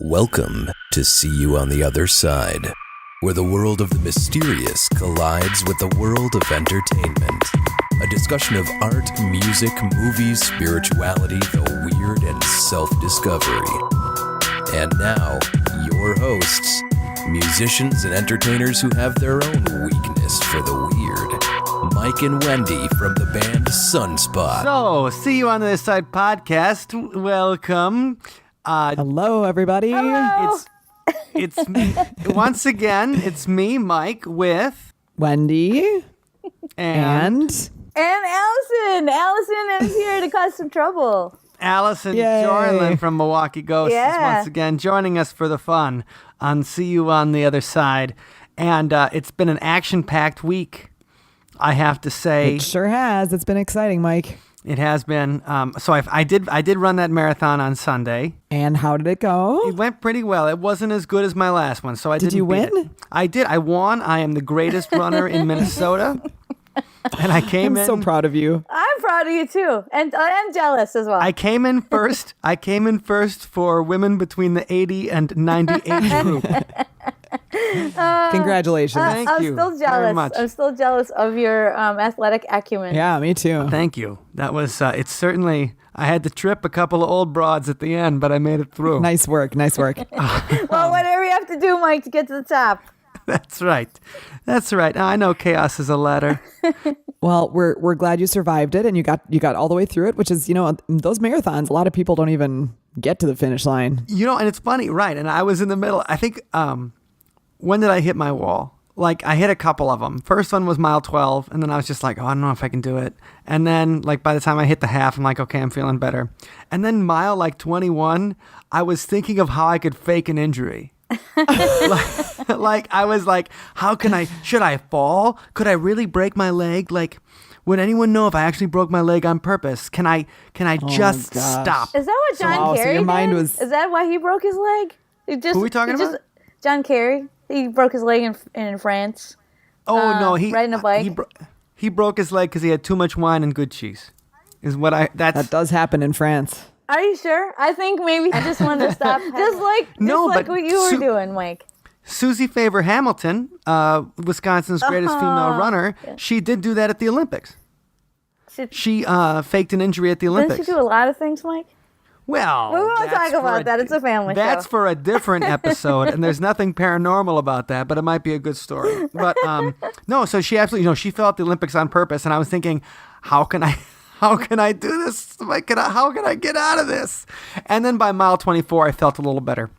Welcome to See You on the Other Side, where the world of the mysterious collides with the world of entertainment. A discussion of art, music, movies, spirituality, the weird, and self-discovery. And now, your hosts, musicians and entertainers who have their own weakness for the weird. Mike and Wendy from the band Sunspot. So, See You on the Other Side podcast. Welcome. Hello, everybody. Hello. It's me. Once again, it's me, Mike, with Wendy and Allison. Allison is here to cause some trouble. Allison Yay. Jorlin from Milwaukee Ghosts is once again joining us for the fun on See You on the Other Side. And it's been an action-packed week, I have to say. It sure has. It's been exciting, Mike. It has been. So I did run that marathon on Sunday. And how did it go? It went pretty well. It wasn't as good as my last one, so I didn't Did you beat win? it. I did. I won. I am the greatest runner in Minnesota. And I came I'm in. so proud of you. I'm proud of you too, and I'm jealous as well. I came in first. I came in first for women between the 80 and 90 age group. Congratulations. Thank I'm you still very jealous. much. I'm still jealous of your athletic acumen. Yeah, me too. Thank you. That was. It's certainly. I had to trip a couple of old broads at the end, but I made it through. Nice work. Nice work. Well, whatever you have to do, Mike, to get to the top. That's right. That's right. I know chaos is a ladder. Well, we're glad you survived it and you got all the way through it, which is, those marathons, a lot of people don't even get to the finish line. And it's funny, right? And I was in the middle. I think, when did I hit my wall? Like, I hit a couple of them. First one was mile 12, and then I was just like, I don't know if I can do it. And then, by the time I hit the half, I'm like, okay, I'm feeling better. And then mile, 21, I was thinking of how I could fake an injury. I was like, should I fall? Could I really break my leg? Would anyone know if I actually broke my leg on purpose? Can I just gosh. stop? Is that what John Kerry your mind did? was- Is that why he broke his leg? Who are we talking about? John Kerry. He broke his leg in France. Oh, no, riding a bike. He broke his leg because he had too much wine and good cheese. That does happen in France. Are you sure? I think maybe he just wanted to stop. just like what you were doing, Mike. Susie Favor Hamilton, Wisconsin's greatest female runner, she did do that at the Olympics. She faked an injury at the Olympics. Didn't she do a lot of things, Mike? Well, we won't talk about that. It's a family show. That's for a different episode, and there's nothing paranormal about that, but it might be a good story. But no, so she absolutely, she fell at the Olympics on purpose, and I was thinking, how can I do this? How can I get out of this? And then by mile 24, I felt a little better.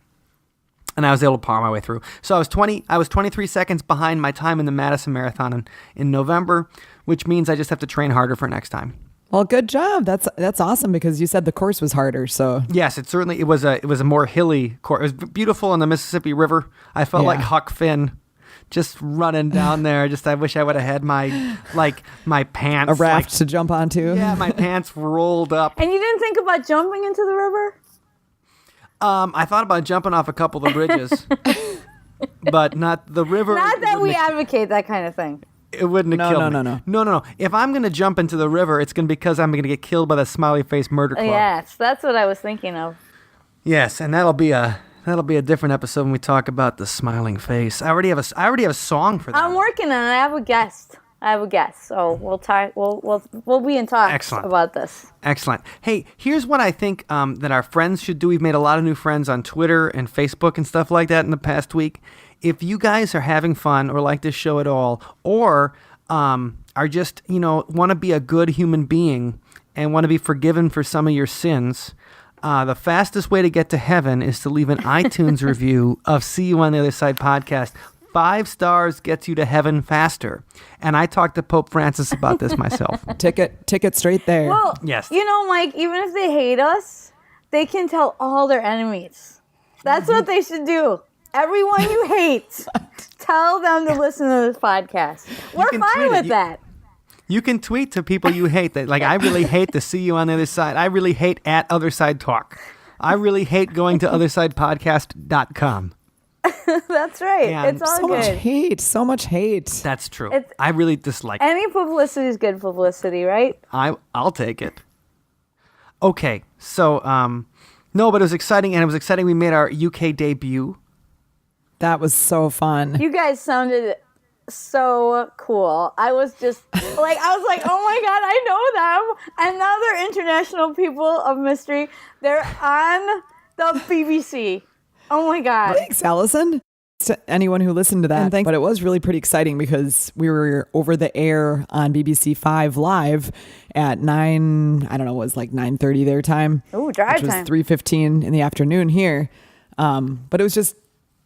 And I was able to power my way through. So I was 23 seconds behind my time in the Madison Marathon in November, which means I just have to train harder for next time. Well, good job. That's awesome because you said the course was harder. So yes, it was a more hilly course. It was beautiful in the Mississippi River. I felt like Huck Finn, just running down there. I wish I would have had my pants, a raft to jump onto. Yeah, my pants rolled up. And you didn't think about jumping into the river? I thought about jumping off a couple of bridges, but not the river. Not that we advocate that kind of thing. It wouldn't have killed me. No. If I'm going to jump into the river, it's because I'm going to get killed by the Smiley Face Murder Club. Yes, that's what I was thinking of. Yes, and that'll be a different episode when we talk about the smiling face. I already have a song for that. I'm working on it. I have a guest. So we'll talk. We'll be in talks about this. Excellent. Hey, here's what I think that our friends should do. We've made a lot of new friends on Twitter and Facebook and stuff like that in the past week. If you guys are having fun or like this show at all, or are just, want to be a good human being and want to be forgiven for some of your sins, the fastest way to get to heaven is to leave an iTunes review of See You on the Other Side podcast. 5 stars gets you to heaven faster. And I talked to Pope Francis about this myself. Ticket straight there. Well, yes. Mike, even if they hate us, they can tell all their enemies. That's what they should do. Everyone you hate, tell them to listen to this podcast. We're fine with that. You can tweet to people you hate that. I really hate to See You on the Other Side. I really hate at Other Side Talk. I really hate going to othersidepodcast.com. That's right. And it's all so good. So much hate. That's true. I really dislike it. Any publicity is good publicity, right? I'll take it. Okay, so No, but it was exciting, and it was exciting. We made our UK debut. That was so fun. You guys sounded so cool. I was just like, oh my God, I know them. And now they're international people of mystery. They're on the BBC. Oh my God. Thanks, Allison. To anyone who listened to that. But it was really pretty exciting because we were over the air on BBC 5 Live at 9:30 their time. Ooh, drive which time. was 3:15 in the afternoon here. But it was just,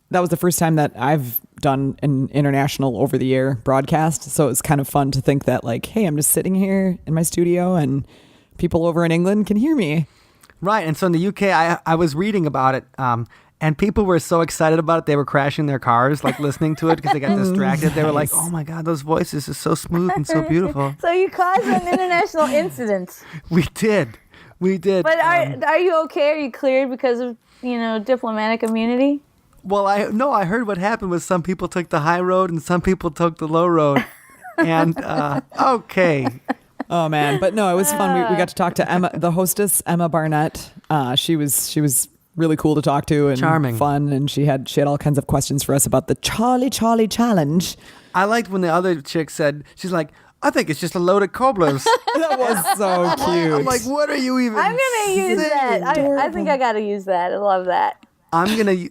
that was the first time that I've done an international over-the-air broadcast. So it was kind of fun to think that, like, hey, I'm just sitting here in my studio and people over in England can hear me. Right, and so in the UK, I was reading about it, and people were so excited about it, they were crashing their cars, like, listening to it because they got distracted. They were like, oh my God, those voices are so smooth and so beautiful. So you caused an international incident. We did. But are you okay? Are you cleared because of, diplomatic immunity? Well, I heard what happened was some people took the high road and some people took the low road. And, okay. Oh man, but no, it was fun. We got to talk to Emma, the hostess, Emma Barnett. She was really cool to talk to and charming, fun, and she had all kinds of questions for us about the Charlie challenge. I liked when the other chick said, she's like, I think it's just a load of cobblers. That was so cute. I'm like, what are you even I'm gonna use that. I think I gotta use that. I love that. I'm gonna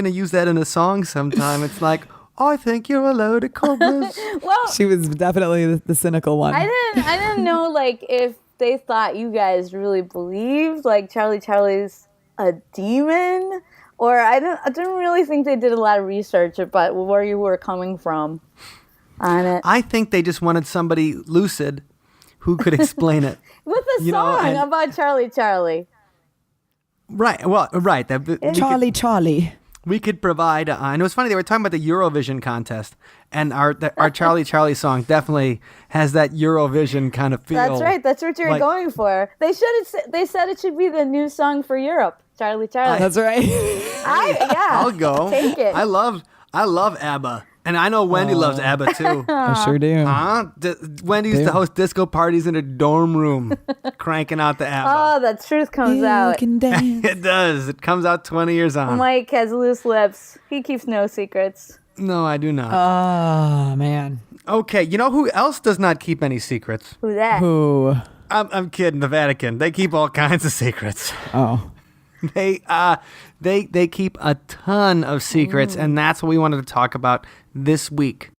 use that in a song sometime. It's like, I think you're a load of cobblers. Well, she was definitely the cynical one. I didn't know, like, if they thought you guys really believed, like, Charlie's a demon, or I didn't really think they did a lot of research about where you were coming from on it. I think they just wanted somebody lucid who could explain it. With a song about Charlie. Right. Well, right. Charlie. We could provide, and it was funny, they were talking about the Eurovision contest, and our Charlie song definitely has that Eurovision kind of feel. That's right. That's what you're going for. They said it should be the new song for Europe. Charlie. That's right. I'll go. Take it. I love ABBA. And I know Wendy loves ABBA too. I sure do. Wendy used to host disco parties in her dorm room, cranking out the ABBA. Oh, the truth comes out. Can dance. It does. It comes out 20 years on. Mike has loose lips. He keeps no secrets. No, I do not. Oh, man. Okay, you know who else does not keep any secrets? Who's that? Who? I'm kidding. The Vatican. They keep all kinds of secrets. Oh. They keep a ton of secrets, and that's what we wanted to talk about this week.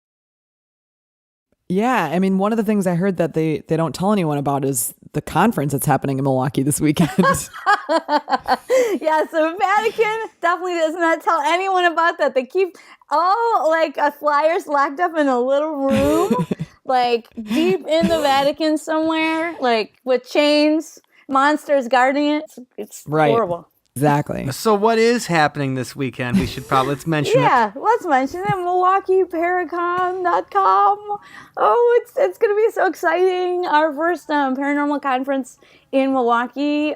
Yeah, I mean, one of the things I heard that they don't tell anyone about is the conference that's happening in Milwaukee this weekend. Yeah, so Vatican definitely does not tell anyone about that. They keep all flyers locked up in a little room, like deep in the Vatican somewhere, like with chains, monsters guarding it. It's right. Horrible. Exactly. So what is happening this weekend? Let's mention it. Yeah, let's mention it. MilwaukeeParacon.com. Oh, it's going to be so exciting. Our first paranormal conference in Milwaukee.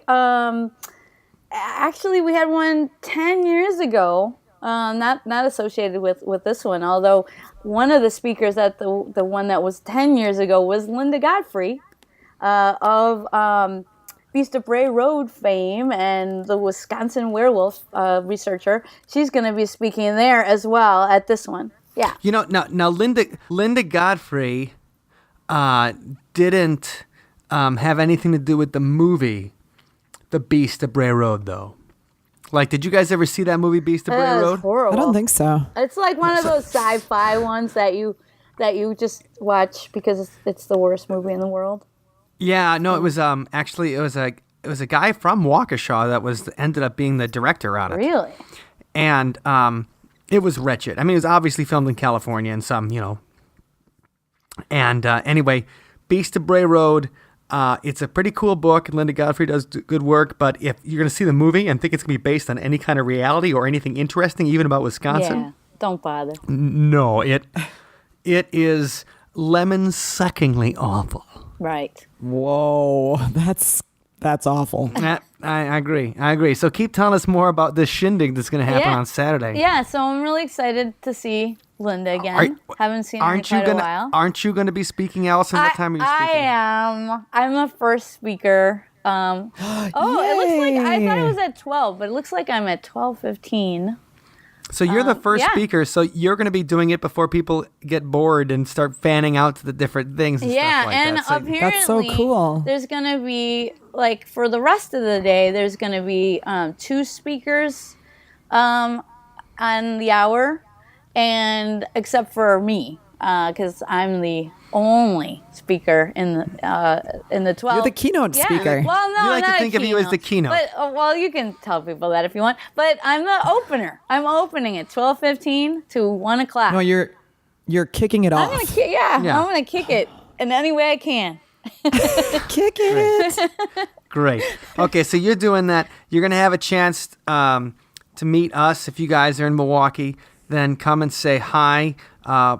Actually, we had one 10 years ago. Not associated with this one, although one of the speakers at the one that was 10 years ago was Linda Godfrey of Beast of Bray Road fame and the Wisconsin werewolf researcher. She's going to be speaking there as well at this one. Yeah. You know, now Linda Godfrey didn't have anything to do with the movie The Beast of Bray Road, though. Like, did you guys ever see that movie Beast of Bray Road? Horrible. I don't think so. It's like one of those sci-fi ones that you just watch because it's the worst movie in the world. Yeah, no, it was actually it was a guy from Waukesha that ended up being the director on it. Really? And it was wretched. I mean, it was obviously filmed in California and some, And anyway, Beast of Bray Road. It's a pretty cool book. Linda Godfrey does good work. But if you're going to see the movie and think it's going to be based on any kind of reality or anything interesting, even about Wisconsin, yeah, don't bother. No, it is lemon-suckingly awful. Right. Whoa, that's awful. I agree. So keep telling us more about this shindig that's going to happen on Saturday. Yeah, so I'm really excited to see Linda again. Haven't seen her in quite a while. Aren't you going to be speaking, Allison? What time are you speaking? I am. I'm the first speaker It looks like I thought it was at 12, but it looks like I'm at 12:15. So you're the first speaker, so you're going to be doing it before people get bored and start fanning out to the different things and stuff like that. So apparently that's so cool. There's going to be, like, for the rest of the day, there's going to be 2 speakers on the hour, and except for me, because I'm the only speaker in the 12. You're the keynote speaker. Well, no, we like not to think a of you as the keynote. But well, you can tell people that if you want. But I'm the opener. I'm opening at 12:15 to 1 o'clock. No, you're kicking it off. I'm gonna kick it in any way I can. Kick it. Great. Okay, so you're doing that. You're going to have a chance to meet us if you guys are in Milwaukee. Then come and say hi.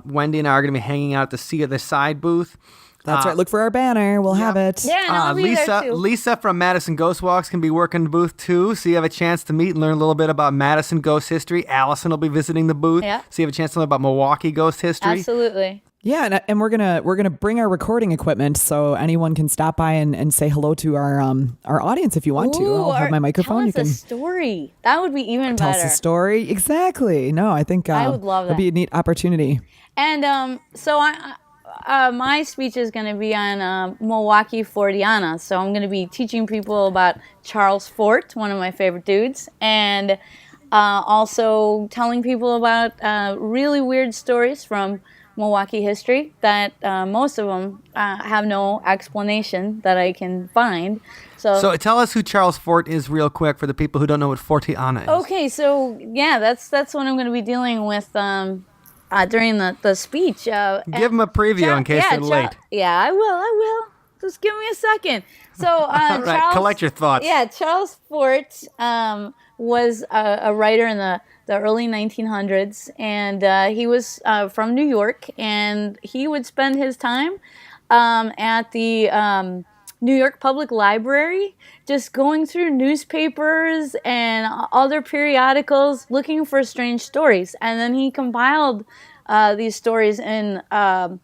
Wendy and I are going to be hanging out at the side booth. That's right. Look for our banner. We'll have it. Yeah, and I'll be there too. Lisa from Madison Ghost Walks can be working the booth too, so you have a chance to meet and learn a little bit about Madison ghost history. Allison will be visiting the booth, so you have a chance to learn about Milwaukee ghost history. Absolutely. Yeah, and we're gonna bring our recording equipment so anyone can stop by and say hello to our audience if you want to. I'll have my microphone. Tell us a story. That would be even better. Tell us a story. Exactly. No, I think I would love that. It'd be a neat opportunity. And so my speech is going to be on Milwaukee Fortiana. So I'm going to be teaching people about Charles Fort, one of my favorite dudes, and also telling people about really weird stories from Milwaukee history that most of them have no explanation that I can find. So tell us who Charles Fort is real quick for the people who don't know what Fortiana is. Okay, so yeah, that's what I'm going to be dealing with during the speech. Give them a preview in case they're late. Yeah, I will. Just give me a second. So right, Charles, collect your thoughts. Yeah, Charles Fort was a writer in the early 1900s, and he was from New York, and he would spend his time at the New York Public Library, just going through newspapers and other periodicals looking for strange stories. And then he compiled these stories in 4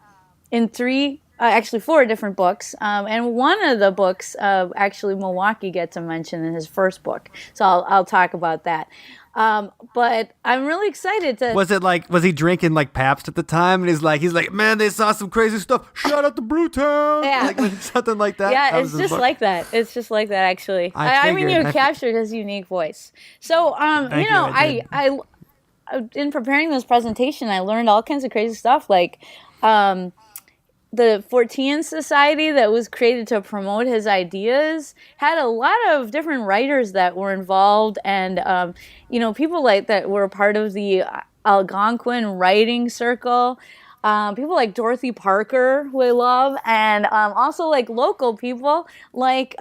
different books. And one of the books, actually Milwaukee gets a mention in his first book. So I'll talk about that. But I'm really excited to. Was he drinking like Pabst at the time? And he's like, man, they saw some crazy stuff. Shout out to Brewtown. Yeah. Something like that. Yeah, it's just like that. It's just like that, actually. I mean, you captured his unique voice. So, I in preparing this presentation, I learned all kinds of crazy stuff, like, the Fortean Society that was created to promote his ideas had a lot of different writers that were involved, and people like that were part of the Algonquin writing circle. People like Dorothy Parker, who I love, and also like local people like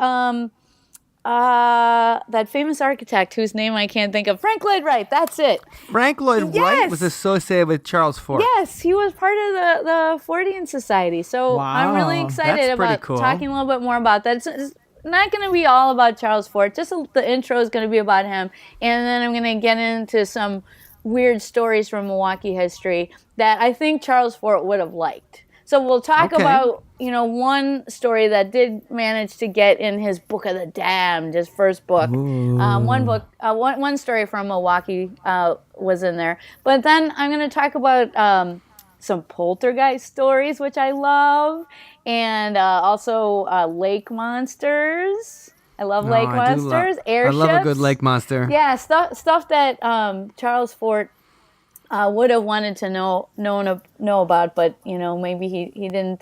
that famous architect whose name I can't think of. Frank Lloyd Wright, that's it. Frank Lloyd Wright was associated with Charles Fort. Yes, he was part of the Fortean Society. So I'm really excited about talking a little bit more about that. It's not going to be all about Charles Fort. Just the intro is going to be about him. And then I'm going to get into some weird stories from Milwaukee history that I think Charles Fort would have liked. So we'll talk about, one story that did manage to get in his Book of the Damned, his first book. One story from Milwaukee was in there. But then I'm going to talk about some poltergeist stories, which I love, and also lake monsters. I love lake monsters, airships. I love a good lake monster. Yeah, stuff that Charles Fort would have wanted to know about, but maybe he didn't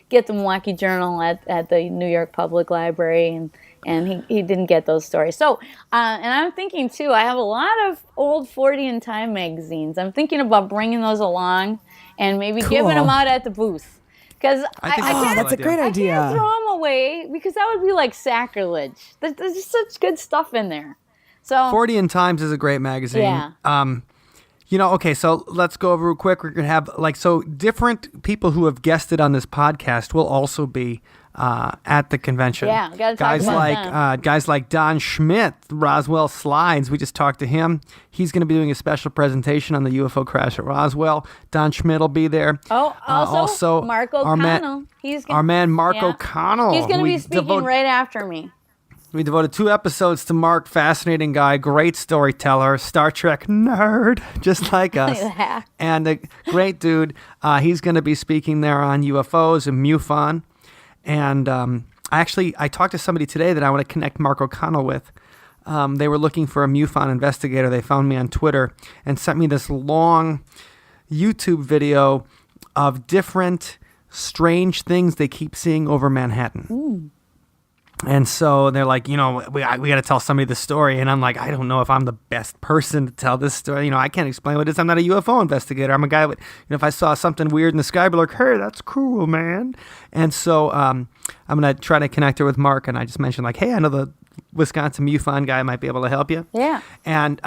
get the Milwaukee Journal at the New York Public Library, and he didn't get those stories. So, and I'm thinking too, I have a lot of old Fortean Time magazines. I'm thinking about bringing those along and maybe giving them out at the booth. Because that's a great idea. I can't throw them away because that would be like sacrilege. There's just such good stuff in there. So Fortean Times is a great magazine. Yeah. Okay, so let's go over real quick. We're going to have, different people who have guested on this podcast will also be at the convention. Yeah, got to talk about them. Guys like Don Schmidt, Roswell Slides. We just talked to him. He's going to be doing a special presentation on the UFO crash at Roswell. Don Schmidt will be there. Oh, also Mark O'Connell. Our man Mark O'Connell. He's going to be speaking right after me. We devoted 2 episodes to Mark, fascinating guy, great storyteller, Star Trek nerd, just like us. Yeah. And a great dude. He's going to be speaking there on UFOs and MUFON. And I talked to somebody today that I want to connect Mark O'Connell with. They were looking for a MUFON investigator. They found me on Twitter and sent me this long YouTube video of different strange things they keep seeing over Manhattan. Ooh. And so they're like, we got to tell somebody the story. And I'm like, I don't know if I'm the best person to tell this story. I can't explain what it is. I'm not a UFO investigator. I'm a guy with, if I saw something weird in the sky, I'd be like, hey, that's cool, man. And so I'm going to try to connect her with Mark. And I just mentioned like, hey, I know the Wisconsin MUFON guy might be able to help you. Yeah. And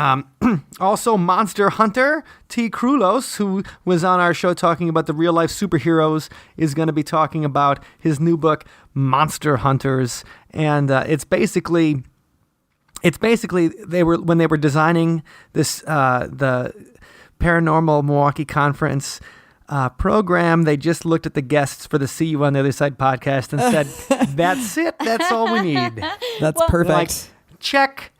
also Monster Hunter T. Krulos, who was on our show talking about the real life superheroes, is going to be talking about his new book, Monster Hunters. And it's basically when they were designing this the Paranormal Milwaukee Conference program, they just looked at the guests for the See You on the Other Side podcast and said, that's it. That's all we need. That's Well, perfect. Like, check.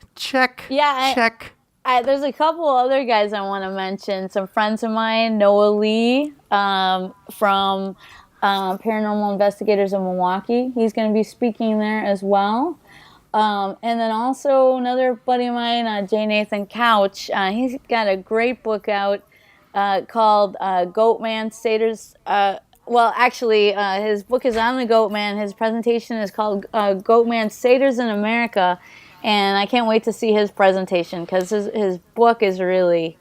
Yeah, check. There's a couple other guys I want to mention. Some friends of mine, Noah Lee from Paranormal Investigators of Milwaukee. He's going to be speaking there as well. And then also another buddy of mine, J. Nathan Couch. He's got a great book out called Goatman Satyrs. His book is on the Goatman. His presentation is called Goatman Satyrs in America. And I can't wait to see his presentation because his book is really,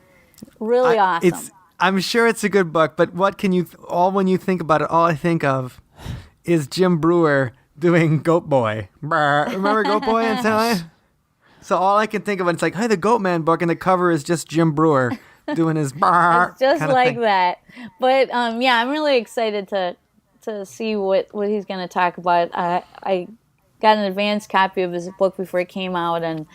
really awesome. I'm sure it's a good book, but what can you, when you think about it, all I think of is Jim Brewer doing Goat Boy. Remember Goat Boy in time? So all I can think of, it's like, hey, the Goatman book, and the cover is just Jim Brewer doing his It's just like that. But I'm really excited to see what he's going to talk about. I got an advanced copy of his book before it came out, and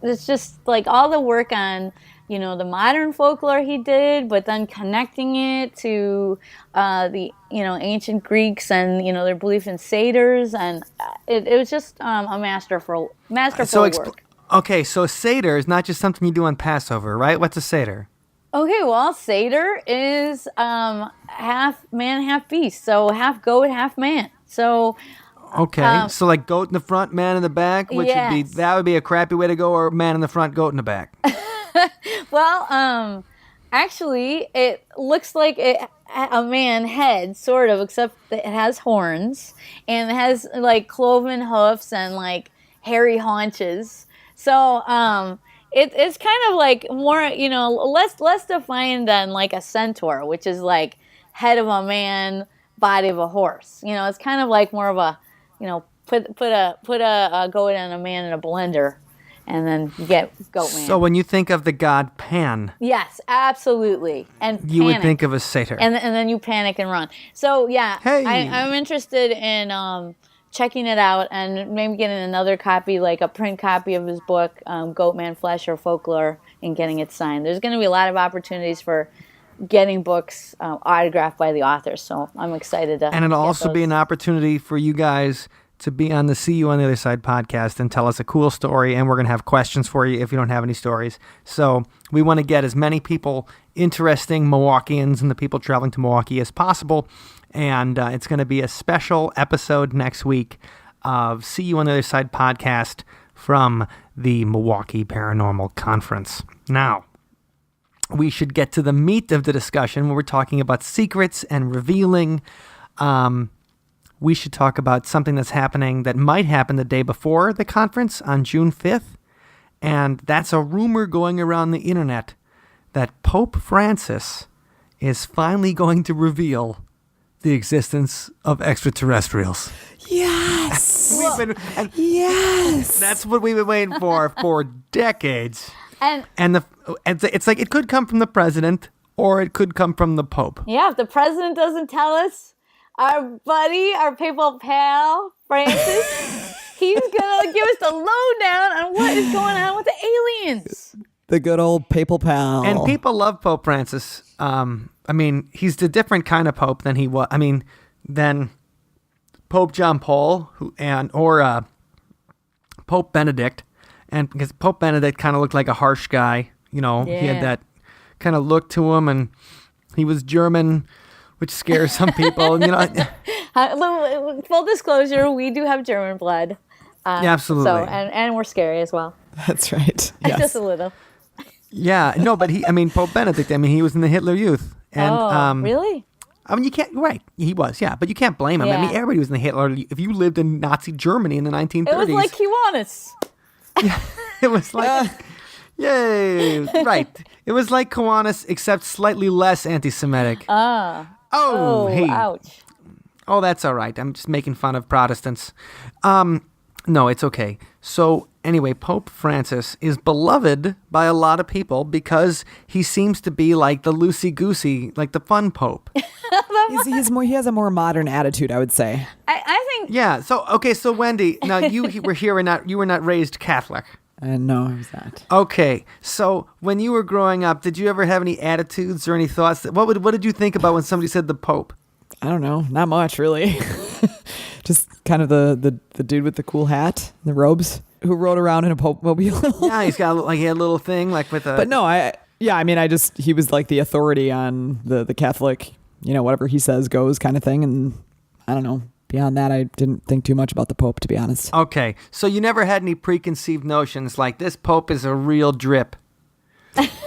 it's just like all the work on the modern folklore he did, but then connecting it to the ancient Greeks and their belief in satyrs, and it was just a masterful work. Okay, so satyr is not just something you do on Passover, right? What's a satyr? Okay, well, satyr is half man, half beast, so half goat, half man. So. Okay, so like goat in the front, man in the back, which would be a crappy way to go, or man in the front, goat in the back. Well, actually, it looks like a man head, sort of, except that it has horns and it has like cloven hoofs and like hairy haunches. So it's kind of like more, less defined than like a centaur, which is like head of a man, body of a horse. It's kind of like more of a put a goat and a man in a blender, and then you get Goat Man. So when you think of the god Pan, yes, absolutely, and you panic. would think of a satyr, and then you panic and run. So yeah, hey. I'm interested in checking it out and maybe getting another copy, like a print copy of his book, Goatman Flesh or Folklore, and getting it signed. There's going to be a lot of opportunities for getting books autographed by the authors, so I'm excited to. And it'll also be an opportunity for you guys to be on the See You on the Other Side podcast and tell us a cool story, and we're going to have questions for you if you don't have any stories. So we want to get as many people, interesting Milwaukeeans and the people traveling to Milwaukee as possible, and it's going to be a special episode next week of See You on the Other Side podcast from the Milwaukee Paranormal Conference. Now, we should get to the meat of the discussion when we're talking about secrets and revealing. We should talk about something that's happening that might happen the day before the conference on June 5th. And that's a rumor going around the internet that Pope Francis is finally going to reveal the existence of extraterrestrials. Yes. Yes. That's what we've been waiting for decades. And it's like it could come from the president or it could come from the Pope. Yeah, if the president doesn't tell us, our buddy, our papal pal, Francis, he's going to give us the lowdown on what is going on with the aliens. The good old papal pal. And people love Pope Francis. He's a different kind of Pope than he was. than Pope John Paul or Pope Benedict, and because Pope Benedict kind of looked like a harsh guy, he had that kind of look to him, and he was German, which scares some people. Full disclosure, we do have German blood. Yeah, absolutely. So and we're scary as well. That's right. Yes. Just a little. Yeah, no, but Pope Benedict, he was in the Hitler Youth. And, really? You can't, right, he was, yeah, but you can't blame him. Yeah. Everybody was in the Hitler. If you lived in Nazi Germany in the 1930s. It was like Kiwanis. Yeah, it was like, yay, right. It was like Kiwanis, except slightly less anti-Semitic. Oh, hey. Ouch. Oh, that's all right. I'm just making fun of Protestants. No, it's okay. So anyway, Pope Francis is beloved by a lot of people because he seems to be like the loosey-goosey, like the fun pope. He has a more modern attitude, I would say. I think. Yeah. So Wendy, now you were not raised Catholic. No, I was not. Okay. So when you were growing up, did you ever have any attitudes or any thoughts? What did you think about when somebody said the Pope? I don't know. Not much, really. Just kind of the dude with the cool hat, the robes, who rode around in a Pope mobile. Yeah, he had a little thing like with a. But no, he was like the authority on the Catholic, whatever he says goes kind of thing. And I don't know. Beyond that, I didn't think too much about the Pope, to be honest. Okay, so you never had any preconceived notions like this Pope is a real drip.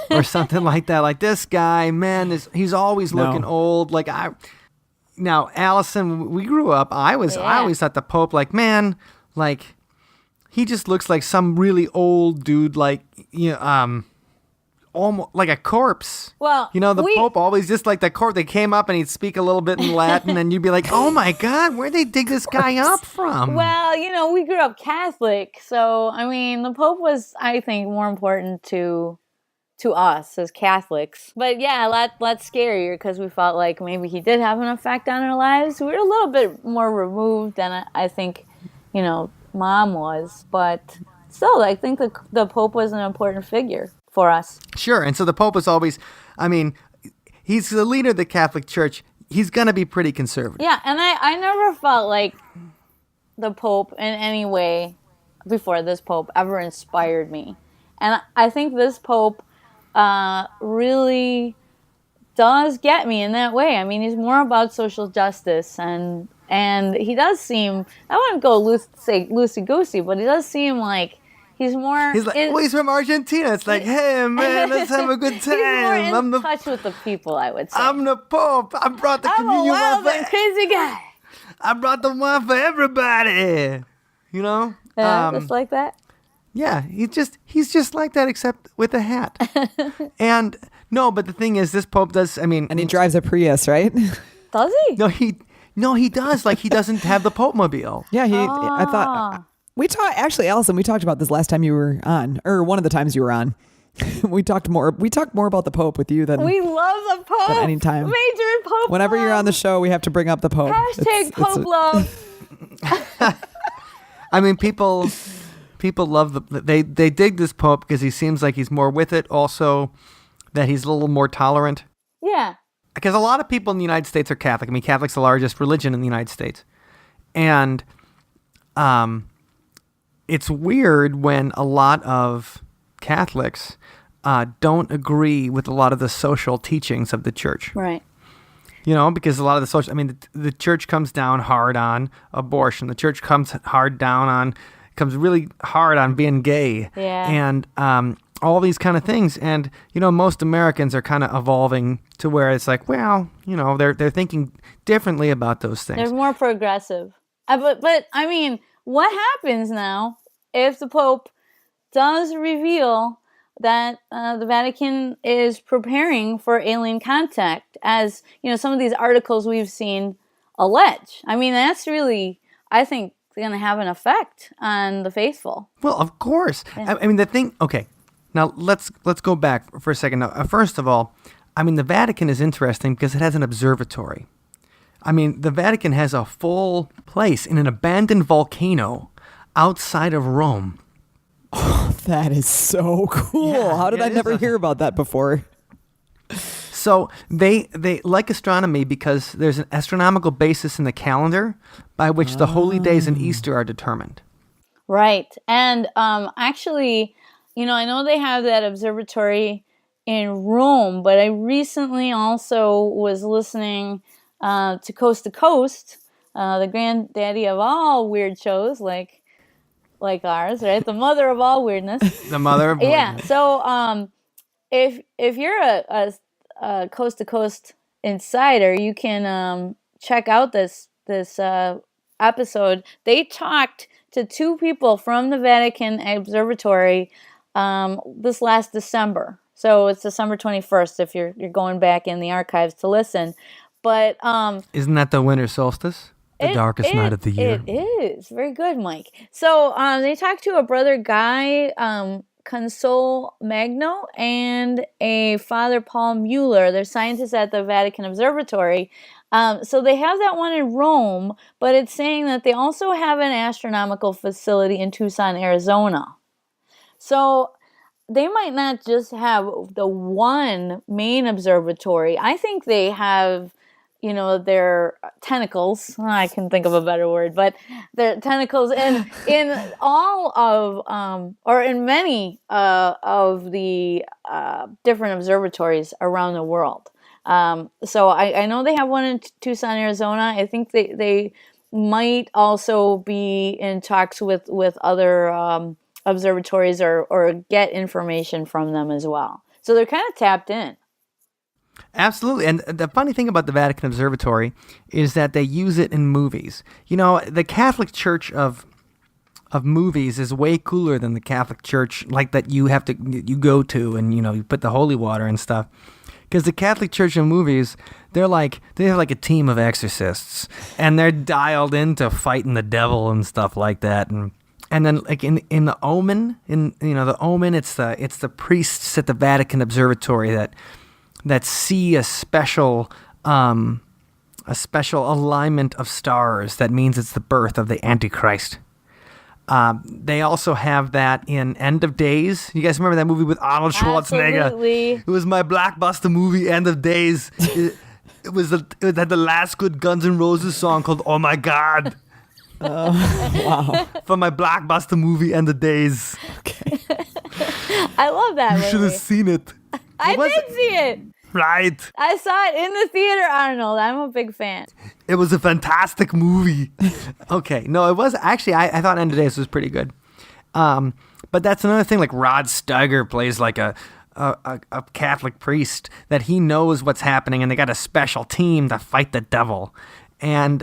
Or something like that. Like this guy, man, he's always looking old. Now, Allison, when we grew up, I always thought the Pope, he just looks like some really old dude, almost like a corpse. Well, Pope always just like the corpse. They came up and he'd speak a little bit in Latin, and you'd be like, "Oh my God, where'd they dig this guy up from?" Well, we grew up Catholic, so the Pope was, I think, more important to us as Catholics. But yeah, a lot scarier because we felt like maybe he did have an effect on our lives. We were a little bit more removed than I think, Mom was. But still, I think the Pope was an important figure for us. Sure. And so the Pope is always, he's the leader of the Catholic Church. He's going to be pretty conservative. Yeah, and I never felt like the Pope in any way before this Pope ever inspired me. And I think this Pope really does get me in that way. He's more about social justice, and he does seem, I wouldn't go loosey-goosey, but he does seem like he's more... He's like, he's from Argentina. It's like, hey, man, let's have a good time. He's more in touch with the people, I would say. I'm the Pope. I brought the communion wine. I'm a wild and crazy guy. I brought the wine for everybody. Yeah, just like that. Yeah, he's just like that, except with a hat. And no, but the thing is, this Pope does. And he drives a Prius, right? Does he? No, he does. Like he doesn't have the Pope mobile. Yeah, I thought Allison, we talked about this last time you were on, or one of the times you were on. We talked more about the Pope with you than we love the Pope. Than any time. Major Pope. Whenever love. You're on the show, we have to bring up the Pope. Hashtag Pope love. People love they dig this Pope because he seems like he's more with it. Also, that he's a little more tolerant. Yeah. Because a lot of people in the United States are Catholic. Catholic's the largest religion in the United States, and it's weird when a lot of Catholics don't agree with a lot of the social teachings of the church. Right. Because a lot of the social, the church comes down hard on abortion. The church comes really hard on being gay. Yeah. And all these kind of things. And, most Americans are kind of evolving to where it's like, well, they're thinking differently about those things. They're more progressive. But what happens now if the Pope does reveal that the Vatican is preparing for alien contact, as some of these articles we've seen allege? That's really, I think, going to have an effect on the faithful. Well, of course. Yeah. The thing. Okay, now let's go back for a second. Now, first of all, the Vatican is interesting because it has an observatory. The Vatican has a full place in an abandoned volcano outside of Rome. Oh, that is so cool. Yeah, how did I never hear about that before? So they like astronomy because there's an astronomical basis in the calendar by which the holy days and Easter are determined. Right. And actually, I know they have that observatory in Rome, but I recently also was listening to Coast, the granddaddy of all weird shows like ours, right? The mother of all weirdness. The mother of Yeah. weirdness. So if you're a Coast insider, you can check out this episode. They talked to two people from the Vatican Observatory this last December. So it's December 21st if you're going back in the archives to listen. But Isn't that the winter solstice? The darkest night of the year. It is. Very good, Mike. So they talked to a brother Guy Console Magno and a Father Paul Mueller. They're scientists at the Vatican Observatory. So they have that one in Rome, but it's saying that they also have an astronomical facility in Tucson, Arizona. So they might not just have the one main observatory. I think they have, their tentacles. I can think of a better word, but their tentacles in all of, or in many of the different observatories around the world. So I know they have one in Tucson, Arizona. I think they might also be in talks with other observatories or get information from them as well. So they're kind of tapped in. Absolutely. And the funny thing about the Vatican Observatory is that they use it in movies. The Catholic Church of movies is way cooler than the Catholic Church like that you go to and you put the holy water and stuff. Because the Catholic Church of movies, they have like a team of exorcists, and they're dialed into fighting the devil and stuff like that. And then like in the Omen, the Omen, it's the priests at the Vatican Observatory that see a special alignment of stars that means it's the birth of the Antichrist. They also have that in End of Days. You guys remember that movie with Arnold Schwarzenegger? Absolutely. It was my blockbuster movie, End of Days. It had the last good Guns N' Roses song called "Oh My God." Wow. For my blockbuster movie, End of Days. Okay. I love that movie. You should have seen it. I did see it. Right. I saw it in the theater, Arnold. I'm a big fan. It was a fantastic movie. Okay. No, it was actually, I thought End of Days was pretty good. But that's another thing, like Rod Steiger plays like a Catholic priest that he knows what's happening, and they got a special team to fight the devil. And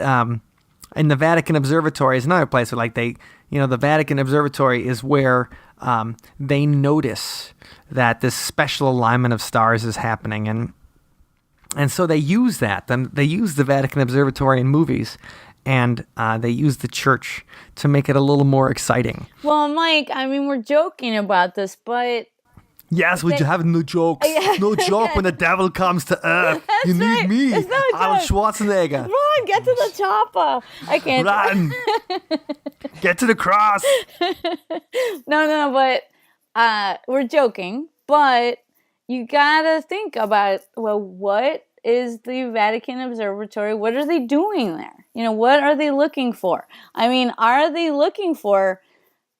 in the Vatican Observatory is another place where like the Vatican Observatory is where they notice that this special alignment of stars is happening, and so they use that. They use the Vatican Observatory in movies, and they use the church to make it a little more exciting. Well, Mike, I mean, we're joking about this, but yes, we have no jokes. No joke when the devil comes to Earth. You need right. me, It's not a Arnold joke. Schwarzenegger. Run, get to the chopper. I can't. Run, get to the cross. No, but we're joking. But you gotta think about, well, what is the Vatican Observatory? What are they doing there? What are they looking for? I mean, are they looking for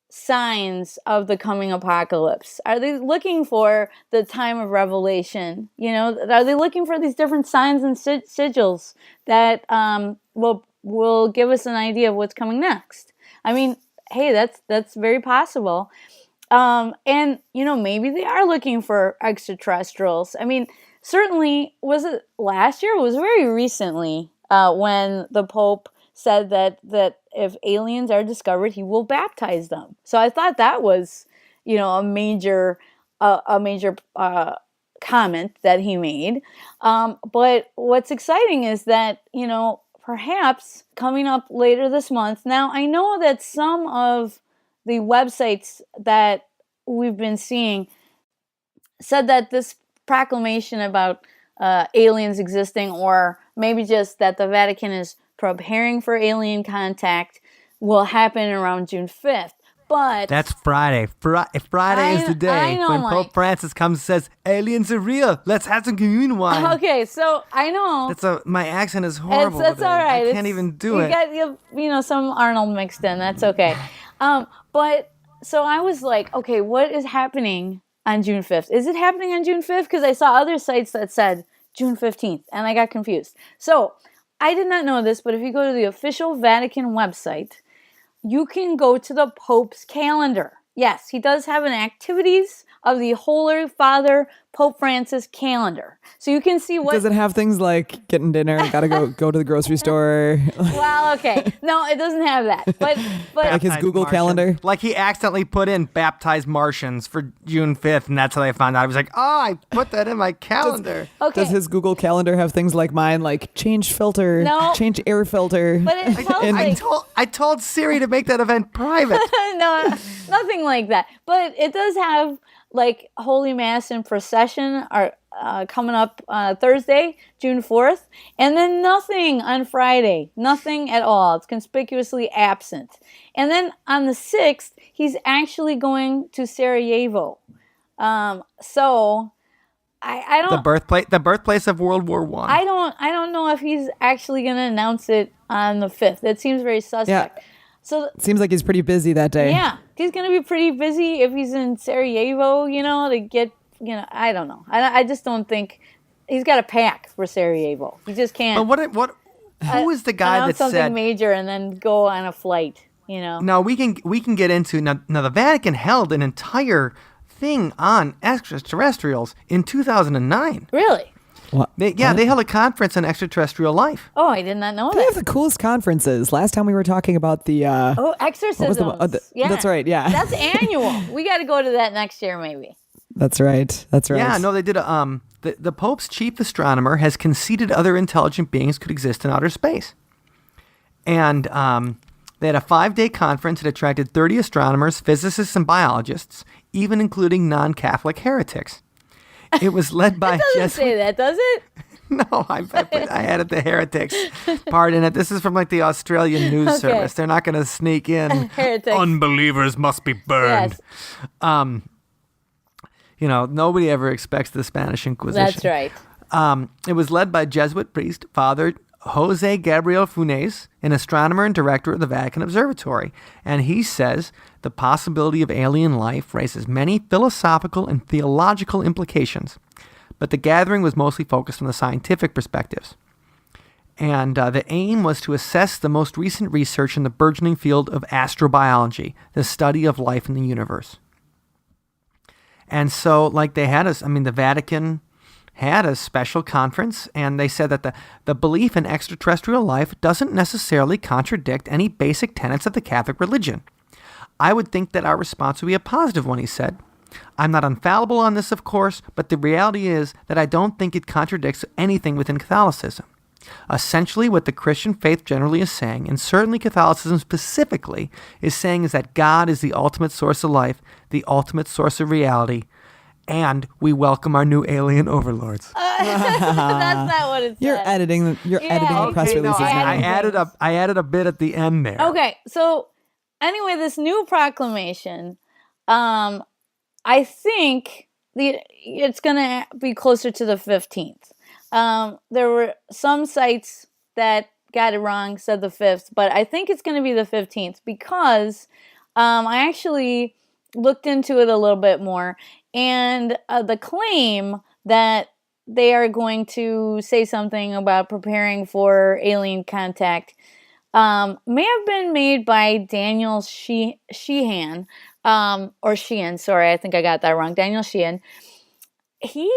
signs of the coming apocalypse? Are they looking for the time of revelation? Are they looking for these different signs and sigils that will give us an idea of what's coming next? I mean, hey, that's very possible. And maybe they are looking for extraterrestrials. I mean, certainly, was it last year? It was very recently when the Pope said that if aliens are discovered, he will baptize them. So I thought that was, a major comment that he made. But what's exciting is that, perhaps coming up later this month. Now, I know that some of the websites that we've been seeing said that this proclamation about aliens existing, or maybe just that the Vatican is preparing for alien contact, will happen around June 5th. But that's Friday. Friday is the day when Pope Francis comes and says, aliens are real. Let's have some communion wine. Okay, so I know. My accent is horrible. That's all right. I can't even do it. You got some Arnold mixed in. That's okay. But so I was like, okay, what is happening on June 5th? Is it happening on June 5th? Because I saw other sites that said June 15th, and I got confused. So I did not know this, but if you go to the official Vatican website, you can go to the Pope's calendar. Yes, he does have an activities of the Holy Father Pope Francis calendar. So you can see what... Does it have things like getting dinner, gotta go to the grocery store? Well, okay. No, it doesn't have that. But Like his Google calendar? Like he accidentally put in baptized Martians for June 5th, and that's how they found out. He was like, oh, I put that in my calendar. okay. Does his Google calendar have things like mine, like change filter, No. change air filter? But it tells like... I told Siri to make that event private. No, nothing like that. But it does have like Holy Mass and procession are coming up Thursday, June 4th, and then nothing on Friday. Nothing at all. It's conspicuously absent. And then on the 6th, he's actually going to Sarajevo. So I don't... The birthplace of World War I. I don't know if he's actually going to announce it on the 5th. That seems very suspect. Yeah. So Seems like he's pretty busy that day. yeah, he's going to be pretty busy if he's in Sarajevo, to get, I don't know. I just don't think he's got a pack for Sarajevo. He just can't. But who is the guy that something said major and then go on a flight, No, we can get into now the Vatican held an entire thing on extraterrestrials in 2009. Really? What? They held a conference on extraterrestrial life. Oh, I did not know They have that. the coolest conferences. Last time we were talking about the... Oh, exorcisms. Yeah. That's right, yeah. That's annual. We got to go to that next year, maybe. That's right. Yeah, no, they did the Pope's chief astronomer has conceded other intelligent beings could exist in outer space. And they had a 5-day conference that attracted 30 astronomers, physicists, and biologists, even including non-Catholic heretics. It was led by It doesn't say that, does it? No, I added the heretics part in it. This is from like the Australian news service. They're not going to sneak in. Heretics. Unbelievers must be burned. Yes. Nobody ever expects the Spanish Inquisition. That's right. It was led by Jesuit priest Father Jose Gabriel Funes, an astronomer and director of the Vatican Observatory. And he says the possibility of alien life raises many philosophical and theological implications. But the gathering was mostly focused on the scientific perspectives. And the aim was to assess the most recent research in the burgeoning field of astrobiology, the study of life in the universe. And so, the Vatican had a special conference, and they said that the belief in extraterrestrial life doesn't necessarily contradict any basic tenets of the Catholic religion. I would think that our response would be a positive one, he said. I'm not infallible on this, of course, but the reality is that I don't think it contradicts anything within Catholicism. Essentially, what the Christian faith generally is saying, and certainly Catholicism specifically, is saying is that God is the ultimate source of life, the ultimate source of reality, and we welcome our new alien overlords. That's not what it said. You're editing the press releases now. I added a bit at the end there. Okay, so anyway, this new proclamation, I think it's going to be closer to the 15th. There were some sites that got it wrong, said the 5th, but I think it's going to be the 15th because I actually looked into it a little bit more, and the claim that they are going to say something about preparing for alien contact may have been made by Daniel Sheehan, or Sheehan, sorry, I think I got that wrong. Daniel Sheehan. He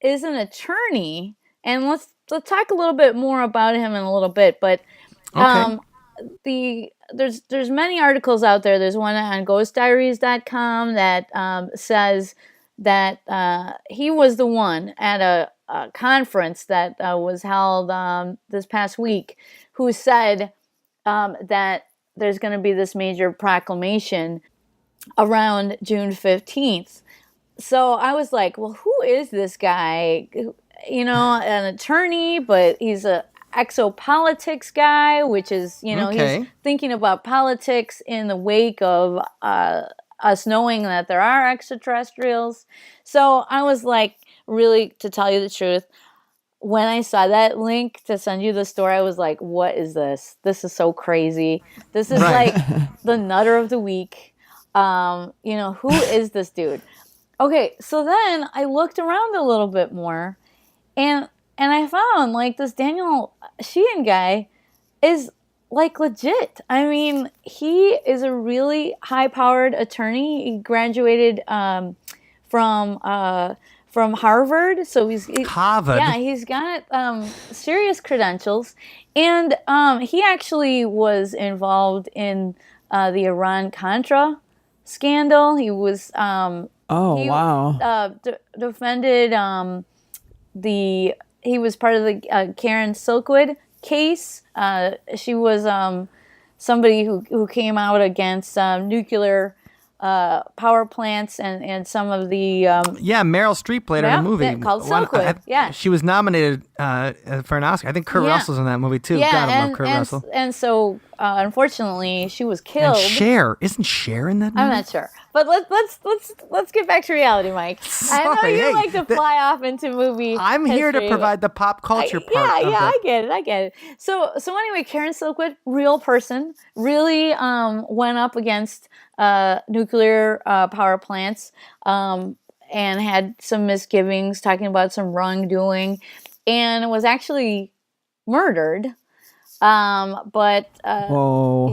is an attorney, and let's talk a little bit more about him in a little bit, but there's many articles out there. There's one on ghostdiaries.com that says that he was the one at a conference that was held this past week who said that there's going to be this major proclamation around June 15th. So I was like, well, who is this guy? An attorney, but he's a exopolitics guy, which is, he's thinking about politics in the wake of us knowing that there are extraterrestrials. So I was like, really, to tell you the truth, when I saw that link to send you the story, I was like, what is this? This is so crazy. This is like the nutter of the week. Who is this dude? Okay, so then I looked around a little bit more, and I found like this Daniel Sheehan guy is like legit. I mean, he is a really high-powered attorney. He graduated from Harvard, so Harvard. Yeah, he's got serious credentials, and he actually was involved in the Iran-Contra scandal. He was defended he was part of the Karen Silkwood case. She was somebody who came out against nuclear power plants and some of the Meryl Streep played her in a movie called Silkwood. She was nominated for an Oscar. I think Kurt Russell's in that movie too. Yeah, God, I love Kurt Russell. And so unfortunately, she was killed. And isn't Cher in that movie? I'm not sure, but let's get back to reality, Mike. I know you like to fly off into movie. I'm here to provide the pop culture part. I get it. So anyway, Karen Silkwood, real person, really went up against nuclear power plants and had some misgivings, talking about some wrongdoing, and was actually murdered. Whoa.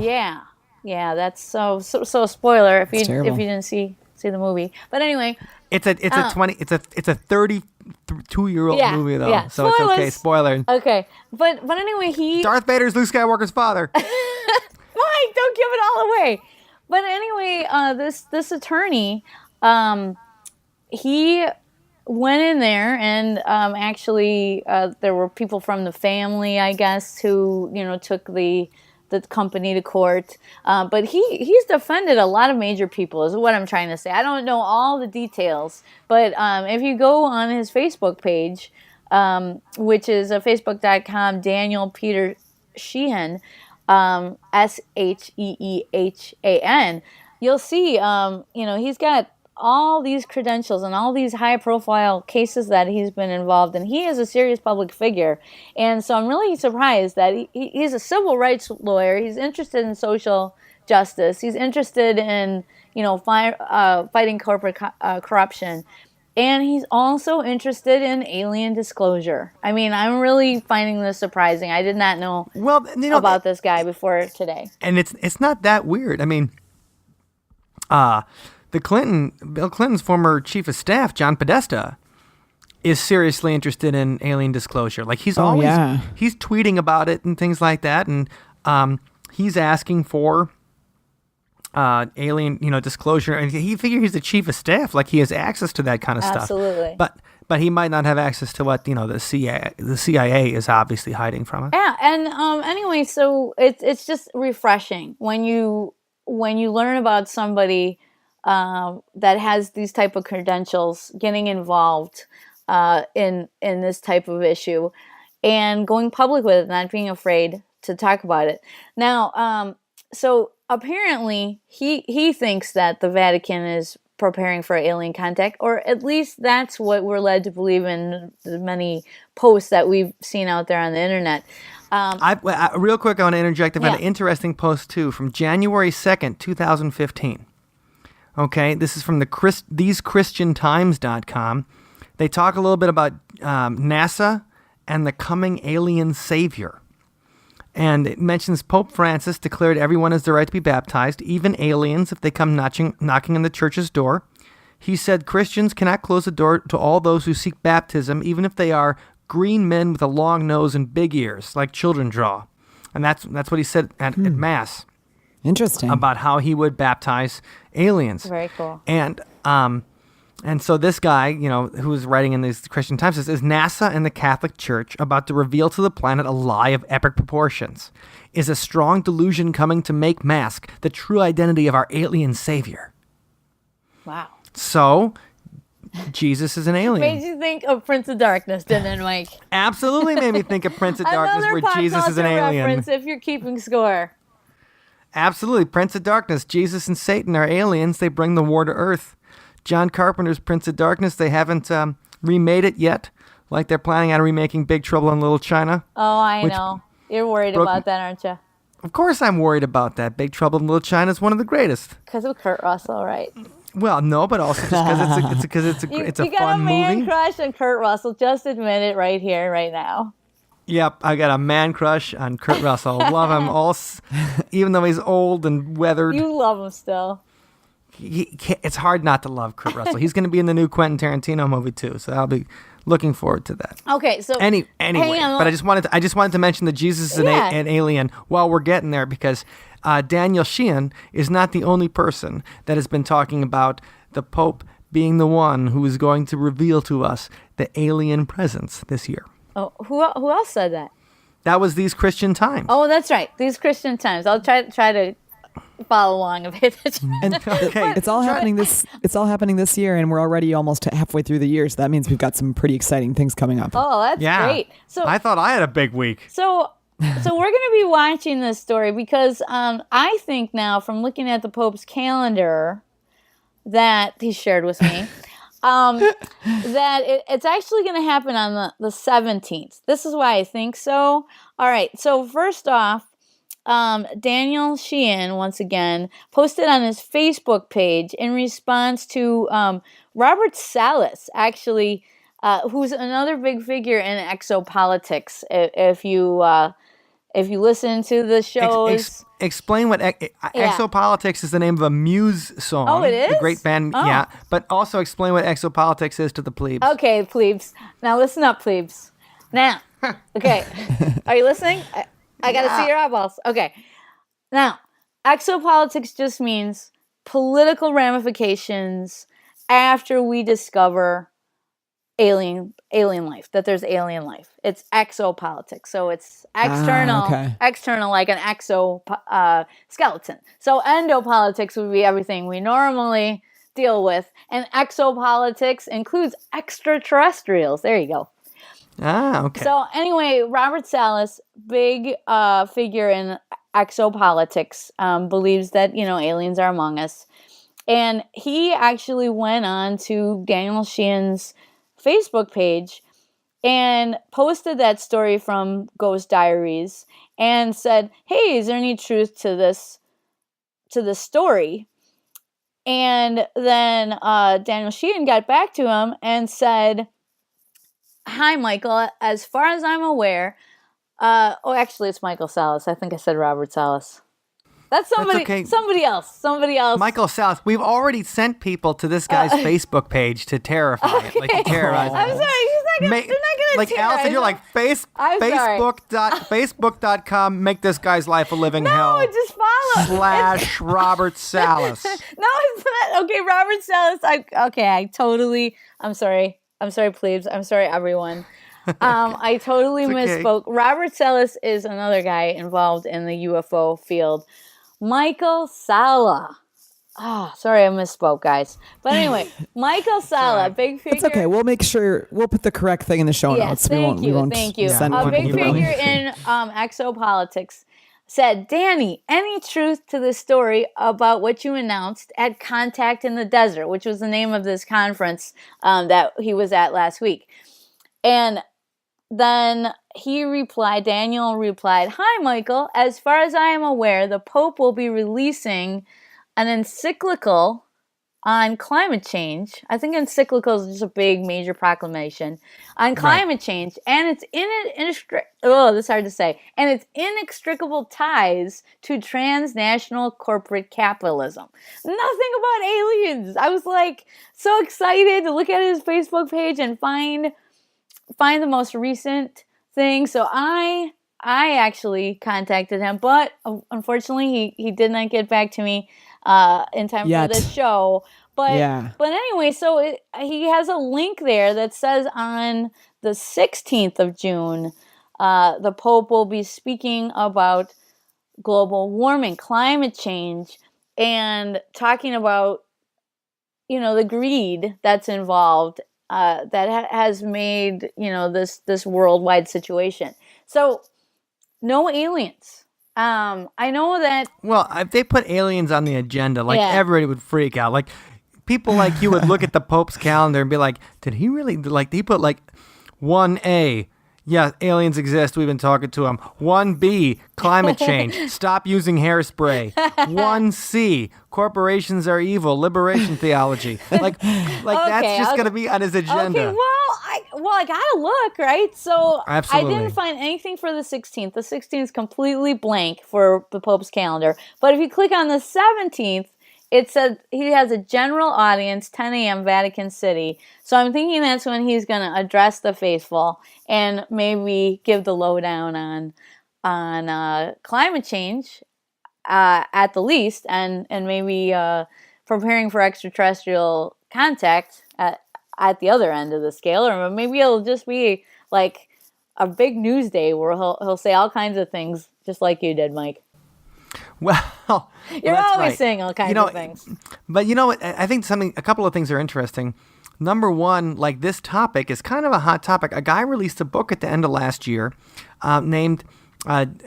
Yeah, that's so spoiler if you didn't see the movie. But anyway, it's a 32-year-old movie though, yeah. So Spoilers. It's okay. Spoiler. Okay, but anyway, Darth Vader's Luke Skywalker's father. Mike, don't give it all away. But anyway, this attorney, he went in there and actually there were people from the family, I guess, who took the company to court. But he's defended a lot of major people, is what I'm trying to say. I don't know all the details, but if you go on his Facebook page, which is facebook.com Daniel Peter Sheehan, Sheehan, you'll see, he's got all these credentials and all these high-profile cases that he's been involved in. He is a serious public figure, and so I'm really surprised that he's a civil rights lawyer. He's interested in social justice. He's interested in, fighting corporate corruption. And he's also interested in alien disclosure. I mean, I'm really finding this surprising. I did not know about this guy before today. And it's not that weird. I mean, Bill Clinton's former chief of staff, John Podesta, is seriously interested in alien disclosure. Like he's he's tweeting about it and things like that, and he's asking for alien, disclosure, and he figures he's the chief of staff, like he has access to that kind of stuff. Absolutely. But he might not have access to what the CIA is obviously hiding from it. Yeah, and anyway, so it's just refreshing when you learn about somebody that has these type of credentials getting involved in this type of issue and going public with it, not being afraid to talk about it. Now, so apparently he thinks that the Vatican is preparing for alien contact, or at least that's what we're led to believe in the many posts that we've seen out there on the internet. Real quick, I want to interject. I've had an interesting post too from January 2nd, 2015. Okay, this is from thesechristiantimes.com. They talk a little bit about NASA and the coming alien savior. And it mentions Pope Francis declared everyone has the right to be baptized, even aliens, if they come knocking on the church's door. He said Christians cannot close the door to all those who seek baptism, even if they are green men with a long nose and big ears, like children draw. And that's what he said at Mass. Interesting. About how he would baptize aliens. Very cool. And so this guy, who was writing in these Christian Times says, is NASA and the Catholic Church about to reveal to the planet a lie of epic proportions? Is a strong delusion coming to make mask the true identity of our alien savior? Wow. So, Jesus is an alien. Made you think of Prince of Darkness, didn't it, Mike? Absolutely made me think of Prince of Darkness, where Jesus is an alien. Reference if you're keeping score. Absolutely. Prince of Darkness. Jesus and Satan are aliens. They bring the war to Earth. John Carpenter's Prince of Darkness, they haven't remade it yet. like they're planning on remaking Big Trouble in Little China. Oh, I Which know. You're worried broke- about that, aren't you? Of course I'm worried about that. Big Trouble in Little China is one of the greatest. Because of Kurt Russell, right? Well, no, but also just because it's a You got a fun man movie. crush on Kurt Russell. Just admit it right here, right now. Yep, I got a man crush on Kurt Russell. Love him even though he's old and weathered. You love him still. It's hard not to love Kurt Russell. He's going to be in the new Quentin Tarantino movie too, so I'll be looking forward to that. Okay, so Anyway, hang on. but I just wanted to mention that Jesus is an alien while we're getting there, because Daniel Sheehan is not the only person that has been talking about the Pope being the one who is going to reveal to us the alien presence this year. Oh, who else said that? That was These Christian Times. Oh, that's right. These Christian Times. I'll try to follow along a bit. And Okay. it's all happening this year, and we're already almost halfway through the year. So that means we've got some pretty exciting things coming up. Oh, that's Yeah. great. So I thought I had a big week. So we're going to be watching this story because I think now, from looking at the Pope's calendar that he shared with me, that it's actually going to happen on the 17th. This is why I think so. All right. So first off, Daniel Sheehan, once again, posted on his Facebook page in response to Robert Salas, actually, who's another big figure in exopolitics. If you listen to the shows, Explain what Exopolitics is. The name of a Muse song. Oh, it is? The great band, Oh. yeah. But also explain what Exopolitics is to the plebes. okay, plebes. Now listen up, plebes. Now, okay, are you listening? I got to see your eyeballs. Okay, now exopolitics just means political ramifications after we discover alien life, that there's alien life. It's exopolitics. So it's external, okay. external like an exoskeleton. So endopolitics would be everything we normally deal with, and exopolitics includes extraterrestrials. There you go. Ah, okay. So anyway, Robert Salas, big figure in exopolitics, believes that, aliens are among us. And he actually went on to Daniel Sheehan's Facebook page and posted that story from Ghost Diaries and said, hey, is there any truth to this story? And then Daniel Sheehan got back to him and said, hi, Michael. As far as I'm aware, actually, it's Michael Salas. I think I said Robert Salas. That's somebody. okay. Somebody else. Somebody else. Michael Salas, we've already sent people to this guy's Facebook page to terrify it, like to terrorize I'm him. sorry. They're not gonna Like terrorize Allison, you're him. like I'm sorry. Facebook.com, make this guy's life a living hell. No, just follow. / Robert Salas. No, it's not. Okay, Robert Salas. I'm sorry. I'm sorry, plebes. I'm sorry, everyone. I totally okay. misspoke. Robert Salas is another guy involved in the UFO field. Michael Sala. Sorry, I misspoke, guys. But anyway, Michael Sala, big figure. It's okay. We'll make sure we'll put the correct thing in the show Yes, notes. thank you. Send A one big email. figure in exopolitics said, Danny, any truth to the story about what you announced at Contact in the Desert, which was the name of this conference that he was at last week? And then Daniel replied, hi, Michael. As far as I am aware, the Pope will be releasing an encyclical on climate change. I think encyclical is just a big, major proclamation on climate change. And it's this is hard to say. And it's inextricable ties to transnational corporate capitalism. Nothing about aliens. I was like so excited to look at his Facebook page and find the most recent thing. So I actually contacted him, but unfortunately he did not get back to me in time Yet. for the show. But Yeah. but anyway, so he has a link there that says on the 16th of June, the Pope will be speaking about global warming, climate change, and talking about the greed that's involved. That has made this worldwide situation. So no aliens. I know that. Well, if they put aliens on the agenda, Yeah. everybody would freak out. Like people like you would look at the Pope's calendar and be like, did he really he put 1A, yeah, aliens exist. We've been talking to them. 1B, climate change. Stop using hairspray. 1C, corporations are evil. Liberation theology. Like that's just going to be on his agenda. Okay, I gotta look, right? So Absolutely. I didn't find anything for the 16th. The 16th is completely blank for the Pope's calendar. But if you click on the 17th, it said he has a general audience, 10 a.m. Vatican City. So I'm thinking that's when he's going to address the faithful and maybe give the lowdown on climate change at the least, and maybe preparing for extraterrestrial contact at the other end of the scale. Or maybe it'll just be like a big news day where he'll say all kinds of things, just like you did, Mike. Well, You're that's always right. saying all kinds of things. But you know what? I think a couple of things are interesting. Number one, like this topic is kind of a hot topic. A guy released a book at the end of last year named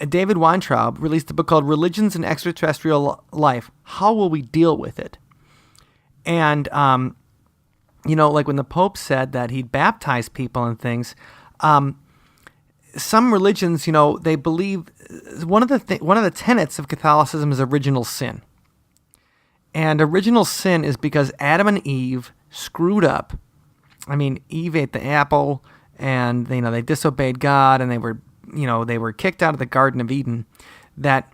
David Weintraub, released a book called Religions and Extraterrestrial Life. How will we deal with it? And, like when the Pope said that he'd baptize people and things, some religions, they believe one of the tenets of Catholicism is original sin. And original sin is because Adam and Eve screwed up. I mean, Eve ate the apple, and they disobeyed God, and they were kicked out of the Garden of Eden. That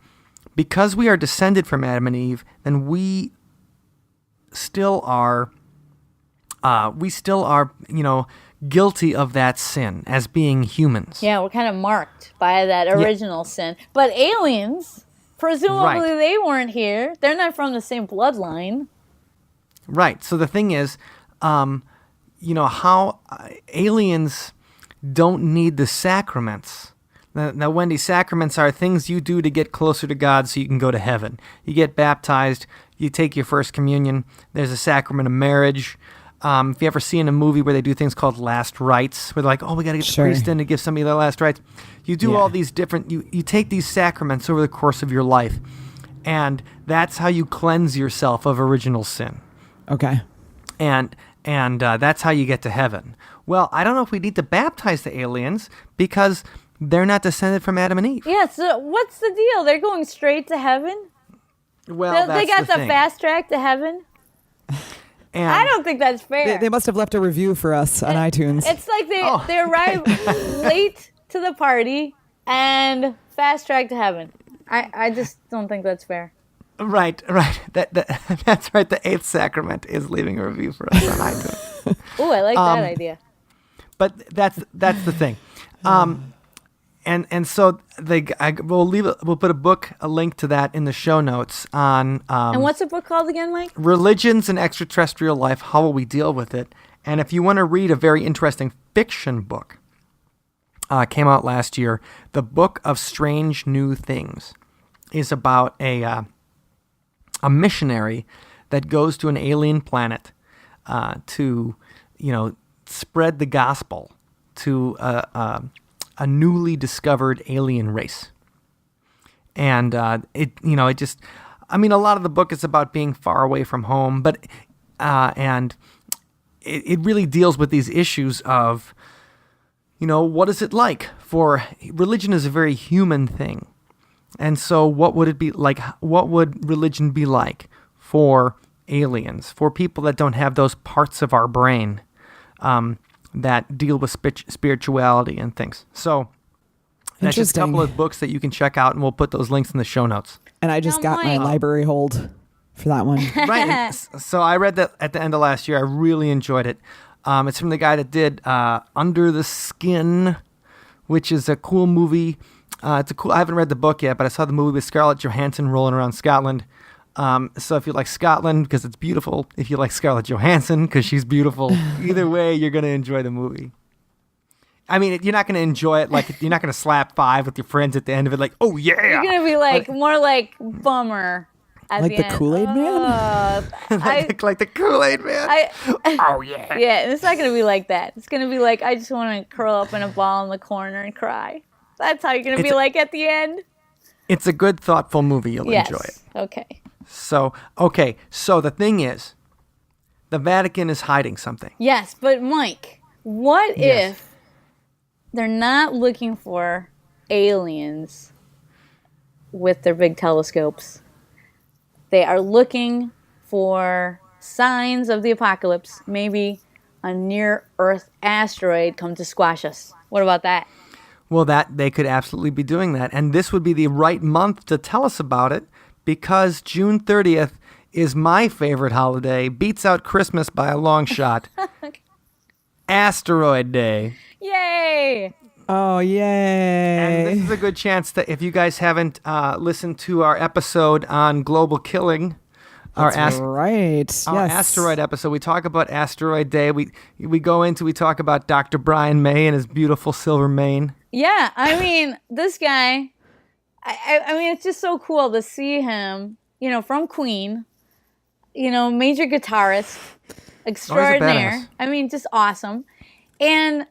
because we are descended from Adam and Eve, then we still are guilty of that sin as being humans. Yeah, we're kind of marked by that original sin. But aliens, presumably they weren't here. They're not from the same bloodline. Right. So the thing is, how aliens don't need the sacraments. Now, Wendy, sacraments are things you do to get closer to God so you can go to heaven. You get baptized, you take your first communion, there's a sacrament of marriage. If you ever see in a movie where they do things called last rites, where they're like, we got to get the priest in to give somebody their last rites. You do all these different, you take these sacraments over the course of your life, and that's how you cleanse yourself of original sin. Okay. And that's how you get to heaven. Well, I don't know if we need to baptize the aliens because they're not descended from Adam and Eve. Yeah, so what's the deal? They're going straight to heaven? Well, they got the fast track to heaven? And I don't think that's fair. They must have left a review for us on iTunes. It's like they arrive late to the party and fast track to heaven. I just don't think that's fair. Right. That's right. The eighth sacrament is leaving a review for us on iTunes. Ooh, I like that idea. But that's the thing. And so we'll put a link to that in the show notes on. And what's the book called again, Mike? Religions and Extraterrestrial Life. How will we deal with it? And if you want to read a very interesting fiction book, came out last year. The Book of Strange New Things is about a missionary that goes to an alien planet to spread the gospel to a newly discovered alien race. And a lot of the book is about being far away from home, but and it really deals with these issues of, what is it like for religion is a very human thing. And so what would it be like? What would religion be like for aliens, for people that don't have those parts of our brain that deal with spirituality and things? So that's just a couple of books that you can check out, and we'll put those links in the show notes. And I just got my library hold for that one. Right. So I read that at the end of last year. I really enjoyed it. It's from the guy that did Under the Skin, which is a cool movie. I haven't read the book yet, but I saw the movie with Scarlett Johansson rolling around Scotland. So if you like Scotland because it's beautiful, if you like Scarlett Johansson because she's beautiful, either way, you're going to enjoy the movie. I mean, you're not going to enjoy it like you're not going to slap five with your friends at the end of it, like, oh yeah. You're going to be like more like bummer. At like the Kool-Aid Man? like the Kool-Aid Man? Oh, yeah. Yeah, it's not going to be like that. It's going to be like, I just want to curl up in a ball in the corner and cry. That's how you're going to be like at the end? It's a good, thoughtful movie. You'll enjoy it. Okay. So the thing is, the Vatican is hiding something. Yes, but Mike, what if they're not looking for aliens with their big telescopes. They are looking for signs of the apocalypse. Maybe a near-Earth asteroid come to squash us. What about that? Well, that they could absolutely be doing that. And this would be the right month to tell us about it because June 30th is my favorite holiday. Beats out Christmas by a long shot. Asteroid Day. Yay! Oh, And yay. this is a good chance that if you guys haven't listened to our episode on global killing, our That's right. Our Yes. asteroid episode, we talk about Asteroid Day. We talk about Dr. Brian May and his beautiful silver mane. Yeah, I mean, this guy, I mean, it's just so cool to see him, from Queen, major guitarist, extraordinaire. badass. I mean, just awesome. And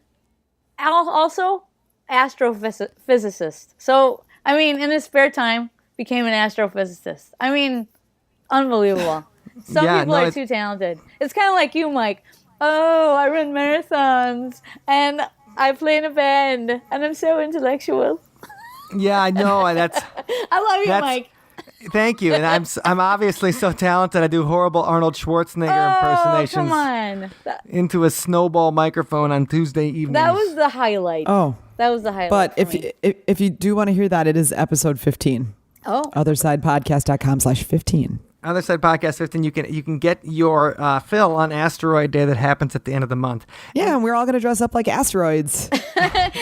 also astrophysicist. So, I mean, in his spare time, became an astrophysicist. I mean, unbelievable. Some Yeah, people no, are too talented. It's kind of like you, Mike. Oh, I run marathons and I play in a band and I'm so intellectual. Yeah, I know. That's I love you, That's- Mike. thank you. And I'm obviously so talented. I do horrible Arnold Schwarzenegger impersonations Come on. into a snowball microphone on Tuesday evenings. That was the highlight. Oh, That was the highlight. but for me. if you do want to hear that, it is episode 15. Oh. Othersidepodcast.com/15. Other Side Podcast 15. You can get your fill on Asteroid Day that happens at the end of the month. Yeah, and we're all going to dress up like asteroids.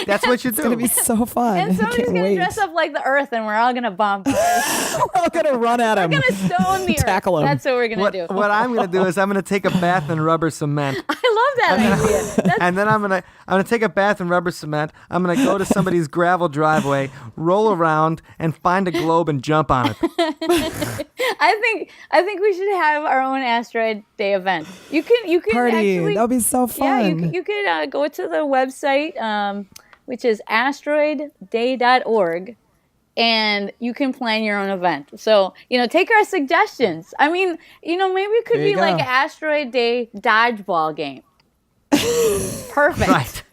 That's what you do. It's going to be so fun. And I somebody's can't going to wait. dress up like the Earth and we're all going to bomb cars. We're all going to run at him. We're going to stone the Earth. Tackle 'em. That's what we're going to do. What I'm going to do is I'm going to take a bath in rubber cement. I love that idea. That's And then I'm gonna take a bath in rubber cement. I'm gonna go to somebody's gravel driveway, roll around, and find a globe and jump on it. I think we should have our own Asteroid Day event. You can Party. actually That would be so yeah fun. you could go to the website which is asteroidday.org and you can plan your own event. So take our suggestions. I mean maybe it could There you be like go. an Asteroid Day dodgeball game. Perfect.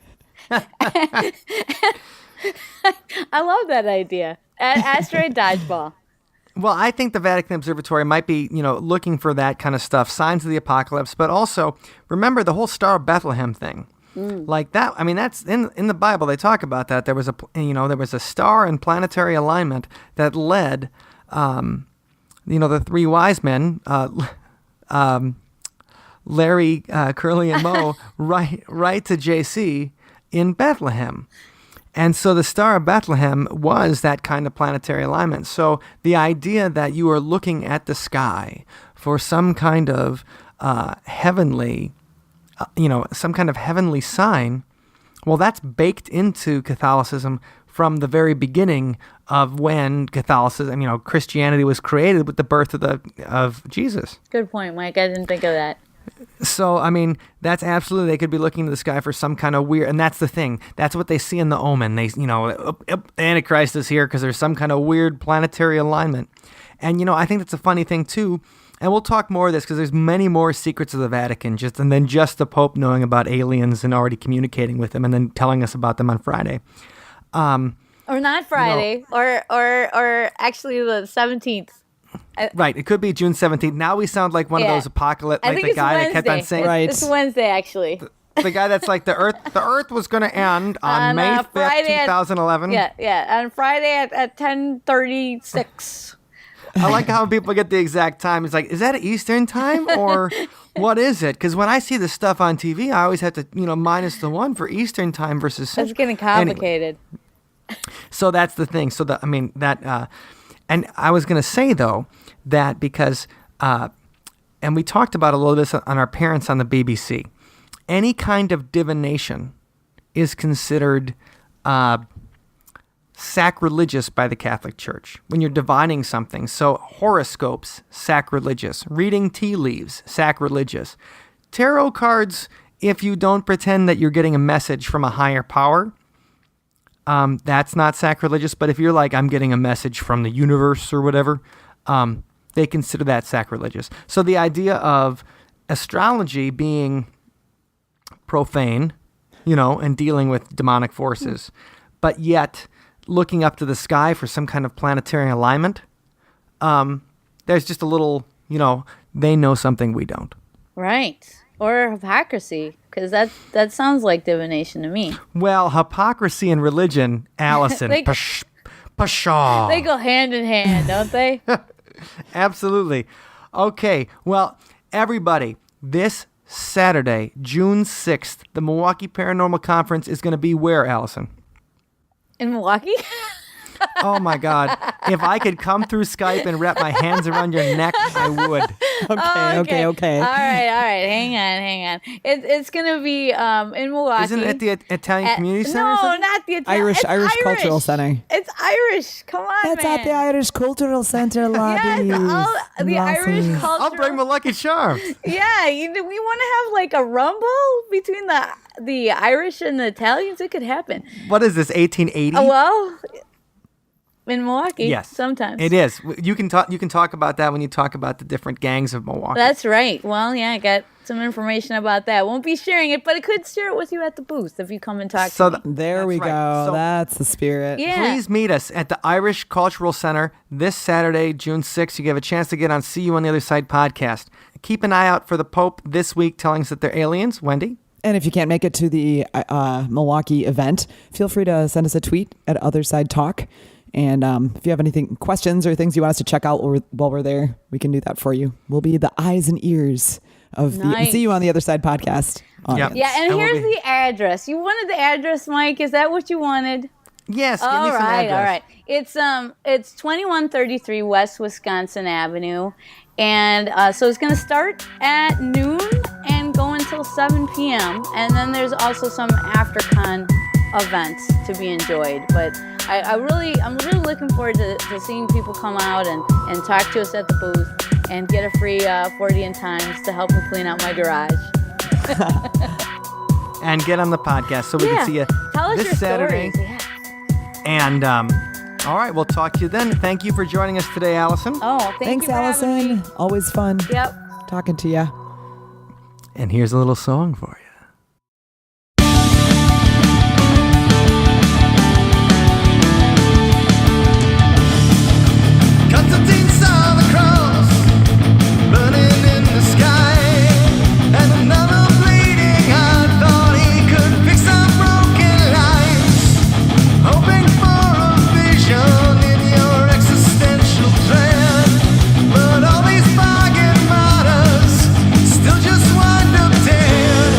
Right. I love that idea. Asteroid dodgeball. Well, I think the Vatican Observatory might be, looking for that kind of stuff, signs of the apocalypse, but also remember the whole Star of Bethlehem thing. Like that, I mean, that's in the Bible. They talk about that. There was a star and planetary alignment that led, the three wise men, Larry, Curly, and Moe, right to JC in Bethlehem. And so the Star of Bethlehem was that kind of planetary alignment. So the idea that you are looking at the sky for some kind of heavenly, some kind of heavenly sign, well, that's baked into Catholicism from the very beginning of when Catholicism, Christianity was created with the birth of Jesus. Good point, Mike. I didn't think of that. So, I mean, that's absolutely, they could be looking to the sky for some kind of weird, and that's the thing. That's what they see in the omen. They, Antichrist is here because there's some kind of weird planetary alignment. And, I think that's a funny thing, too. And we'll talk more of this because there's many more secrets of the Vatican than just the Pope knowing about aliens and already communicating with them and then telling us about them on Friday. Or not Friday, or actually the 17th. Right, it could be June 17th. Now we sound like one of Yeah. those apocalypse, I like think the it's guy Wednesday. that kept on saying, Right. It's Wednesday, actually. the guy that's like the Earth was going to end on May 5th, Friday at- 2011. Yeah. On Friday at 10:36. I like how people get the exact time. It's like, is that Eastern time or what is it? Because when I see the stuff on TV, I always have to, minus the one for Eastern time versus It's Central. getting Anyway, complicated. so that's the thing. So and I was going to say though that because, and we talked about a little bit on our parents on the BBC. Any kind of divination is considered sacrilegious by the Catholic Church when you're divining something. So horoscopes, sacrilegious. Reading tea leaves, sacrilegious. Tarot cards, if you don't pretend that you're getting a message from a higher power, that's not sacrilegious. But if you're like, I'm getting a message from the universe or whatever, they consider that sacrilegious. So the idea of astrology being profane and dealing with demonic forces. But yet, looking up to the sky for some kind of planetary alignment, there's just a little, they know something we don't. Right. Or hypocrisy, because that sounds like divination to me. Well, hypocrisy and religion, Allison, pshaw. They go hand in hand, don't they? Absolutely. Okay, well, everybody, this Saturday, June 6th, the Milwaukee Paranormal Conference is going to be where, Allison? In Milwaukee? Oh, my God. If I could come through Skype and wrap my hands around your neck, I would. Okay. All right. Hang on. It's going to be in Milwaukee. Isn't it at the Italian Community Center? No, not the Italian. Irish Cultural Center. It's Irish. Come on, It's man. at the Irish Cultural Center lobby. Yes, the Irish Cultural. I'll bring my Lucky Charms. Yeah, we want to have like a rumble between the Irish and the Italians. It could happen. What is this, 1880? Well, in Milwaukee, Yes, sometimes it is. You can talk about that when you talk about the different gangs of Milwaukee. That's right. Well, yeah, I got some information about that. Won't be sharing it, but I could share it with you at the booth if you come and talk to me. There we That's go. right. So That's the spirit. Yeah. please meet us at the Irish Cultural Center this Saturday, June 6th. You have a chance to get on See You on the Other Side podcast. Keep an eye out for the Pope this week telling us that they're aliens. Wendy? And if you can't make it to the Milwaukee event, feel free to send us a tweet at Other Side Talk. And if you have anything, questions or things you want us to check out while we're there, we can do that for you. We'll be the eyes and ears of the See You on the Other Side podcast. Yep. Yeah, and we'll here's the address. You wanted the address, Mike? Is that what you wanted? Yes, give me some address. All right. It's 2133 West Wisconsin Avenue, and so it's going to start at noon and go until 7 p.m. And then there's also some after-con events to be enjoyed. But I'm really looking forward to seeing people come out and talk to us at the booth and get a free 40 in times to help me clean out my garage. And get on the podcast so we can see you Tell us this your Saturday. stories. Yeah. And all right, we'll talk to you then. Thank you for joining us today, Allison. Oh, Thanks, you for having Allison. me. Always fun Yep. talking to you. And here's a little song for you. Constantine saw the cross burning in the sky, and another bleeding heart thought he could fix some broken lives, hoping for a vision in your existential dread. But all these bargain martyrs still just wind up dead.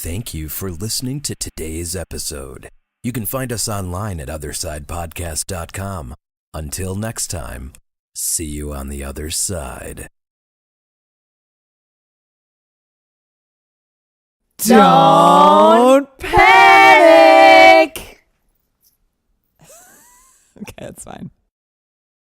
thank you for listening to today's episode. You can find us online at othersidepodcast.com. Until next time, see you on the other side. Don't panic. Okay, that's fine.